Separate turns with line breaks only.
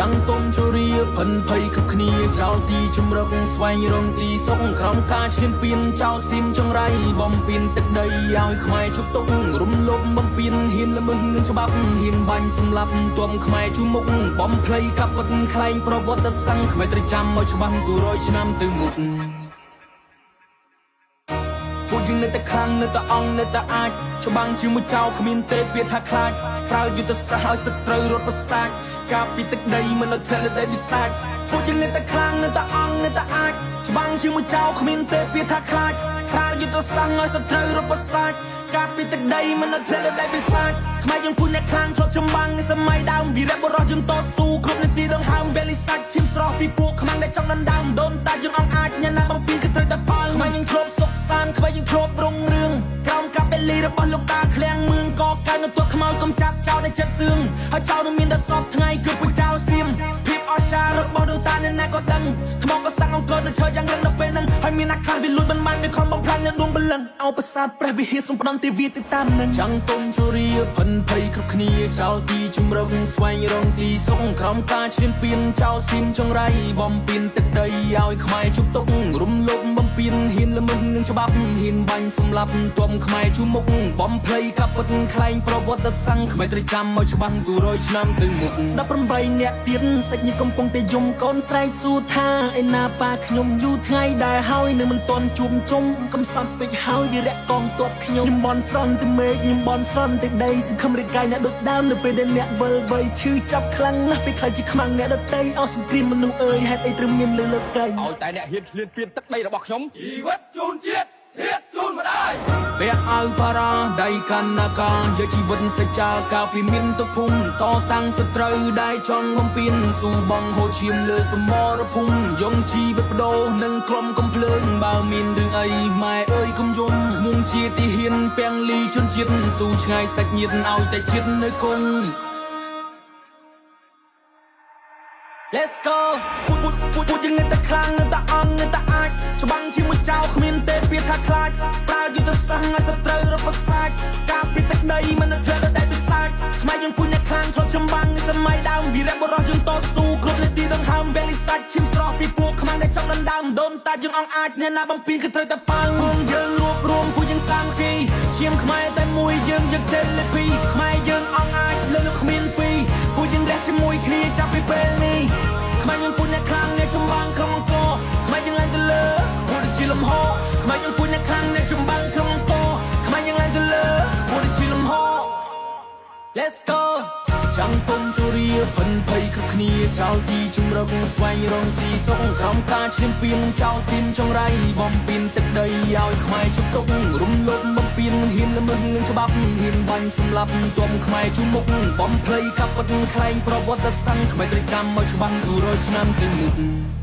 ចាំងទុំជរៀភិនភ័យគ្រប់គ្នាចោលទីជំរកស្វែងរកទីសុខក្រោមការឈានពៀនចោលស៊ីមចង្រៃបំពេញទឹកដីឲ្យខ្មែរជប់ទុករំលោភបំពេញហ៊ានល្មើសនឹងច្បាប់ហ៊ានបាញ់សម្លាប់ទុំខ្មែរជួមុខបំភ្លៃកាប់បិទខ្លែងប្រវត្តិសាស្ត្រខ្មែរត្រូវចាំឲ្យច្បាស់គូរយឆ្នាំទៅមុខពួកយើងនៅតែខ្លាំងនៅតែអង្គនៅតែអាចច្បាំងជាមួយចៅគ្មានទេពៀថាខ្លាចប្រើយុទ្ធសាស្ត្រឲ្យសត្រូវរត់ប្រសាទការពីទឹកដីមិននៅធ្លាក់ដីវិសាចពួកយើងនៅតែខ្លាំងនៅតែអង្គនៅតែអាចច្បាំងជាមួយចៅគ្មានទេពៀថាខ្លាចប្រើយុទ្ធសាស្ត្រឲ្យសត្រូវរត់ប្រសាទការពីទឹកដីមិននៅធ្លាក់ដីវិសាចខ្មែរយើងពុញអ្នកខ្លាំងធ្លាប់ចម្បាំងនៅសម័យដើមវីរបុរសយើងតស៊ូគ្រប់នាទីដងហើមវេលិសាច់ឈាមស្រស់ពីពួកខ្មាំងដែលចង់ដណ្ដើមដូនតាយើងអង្គអាចញ៉ាំណាបំពេញគឺត្រូវតែប៉ាល់ខ្មែរយើងធ្លាប់សុខសាន្តខ្មែរយើងធ្លាប់រុងរឿងក្រោមកាបេលីរបស់លោកតាឃ្លាំងមឿងកកើតនៅទក់ខ្មៅកំចាត់ចោលในចិត្តសឿងហើយចោលនឹងមានដល់សពថ្ងៃគឺពួកចៅសៀមភាពអស្ចារ្យរបស់ដូនតាអ្នកណាក៏ដឹងថ្មក៏សាំងអង្គរនៅឈើយ៉ាងរឹងដល់ពេលហ្នឹងហើយមានអ្នកខ្លះវាលួចមិនបានវាខំបំផ្លាញនៅដួងបលឹងអោប្រាសាទព្រះវិហារសំផ្ដន់ទេវាទៅតាមនឹងចាំងទុំជរៀភិនភ័យគ្រប់គ្នាចោលទីជំរកស្វែងរកទីសុខក្រោមការឈានពៀនចោលស៊ីមចង្រៃបំពេញទឹកដីឲ្យខ្មែរជប់ទុករំលោភបំពេញហ៊ានល្មើសនឹងច្បាប់ហ៊ានបាញ់សម្លាប់ទុំខ្មែរជួមុខបំភ្លៃកាប់បិទខ្លែងប្រវត្តិសាស្ត្រខ្មែរត្រូវចាំឲ្យច្បាស់គូរយឆ្នាំទៅមុខ18អ្នកទៀតសាច់ញាតិកំពុងតែយំកូនស្រែកសួរថាឯណាប៉ាខ្ញុំយូរថ្ងៃដែរហើយនៅមិនទាន់ជួបជុំកំសត់ពេចហើយវារៈកងទ័ពខ្ញុំបនស្រន់ទៅមេឃខ្ញុំបនស្រន់ទៅដីសង្ឃឹមរាយកាយអ្នកដូចដើមនៅពេលដែលអ្នកវិលវ័យឈឺចាប់ខ្លាំងណាស់ពេលខ្លាចជាខ្មាំងអ្នកដតីអស់សង្គ្រាមមនុស្សអើយហេតុអីត្រូវមានលើលើកៃឲ្យតែអ្នកហ៊ានឆ្លៀតពៀនទឹកដីរបស់ខ្ញុំជីវិតជូនជាតិធាតជូនម្ដាយពាក់អាវបារាដៃកាន់ណាកាយកជីវិតសច្ចាកាលពីមានទុកភូមិតតាំងសត្រូវដែលចង់បំពេញស៊ូបងហូឈាមលើសមរភូមិយងជីវិតបដូរនឹងក្រុមកំភ្លើងបើមានរឿងអីម៉ែអើយកុំយំឈ្មោះជាទីហ៊ានពាំងលីជនជាតិស៊ូឆ្ងាយសាច់ញាតិឲ្យតែជាតិនៅគង់ Let's go ពួកយើងនៅតែខ្លាំងនៅតែអង្គនៅតែអាចច្បាំងជាមួយចៅគ្មានទេពៀថាខ្លាចប្រើយុទ្ធសាស្ត្រឲ្យសត្រូវរត់ប្រសាទការពីទឹកដីមិននៅធ្លាក់ដីវិសាចខ្មែរយើងពុញអ្នកខ្លាំងធ្លាប់ចម្បាំងនៅសម័យដើមវីរបុរសយើងតស៊ូគ្រប់នាទីដងហើមវេលិសាច់ឈាមស្រស់ពីពួកខ្មាំងដែលចង់ដណ្ដើមដូនតាយើងអង្គអាចអ្នកណាបំពេញគឺត្រូវតែប៉ាល់ងយើងរួបរวมពួកយើងសាមគ្គីឈាមខ្មែរតែមួយយើងយកចេញលេពីខ្មែរយើងអង្គអាចលើលោកគ្មានពីរពួកយើងរះជាមួយគ្នាចាប់ពីពេលនេះខ្មែរយើងពុញអ្នកខ្លាំងអ្នកចម្បាំងក្រុមអង្គរខ្មែរយើងឡើងទៅលើពួកដូចជាលំហខ្មែរយើងពុញអ្នកខ្លាំងអ្នកចម្បាំងក្រុមអង្គរខ្មែរយើងឡើងទៅលើពួកដូចជាលំហ Let's go ចាំងទុំជរៀភិនភ័យគ្រប់គ្នាចោលទីជំរកស្វែងរកទីសុខក្រោមការឈានពៀនចោលស៊ីមចង្រៃបំពេញទឹកដីឲ្យខ្មែរជប់ទុករំលោភបំពេញហ៊ានល្មើសនឹងច្បាប់ហ៊ានបាញ់សម្លាប់ទុំខ្មែរជួមុខបំភ្លៃកាប់បិទខ្លែងប្រវត្តិសាស្ត្រខ្មែរត្រូវចាំឲ្យច្បាស់គូរយឆ្នាំទៅមុខ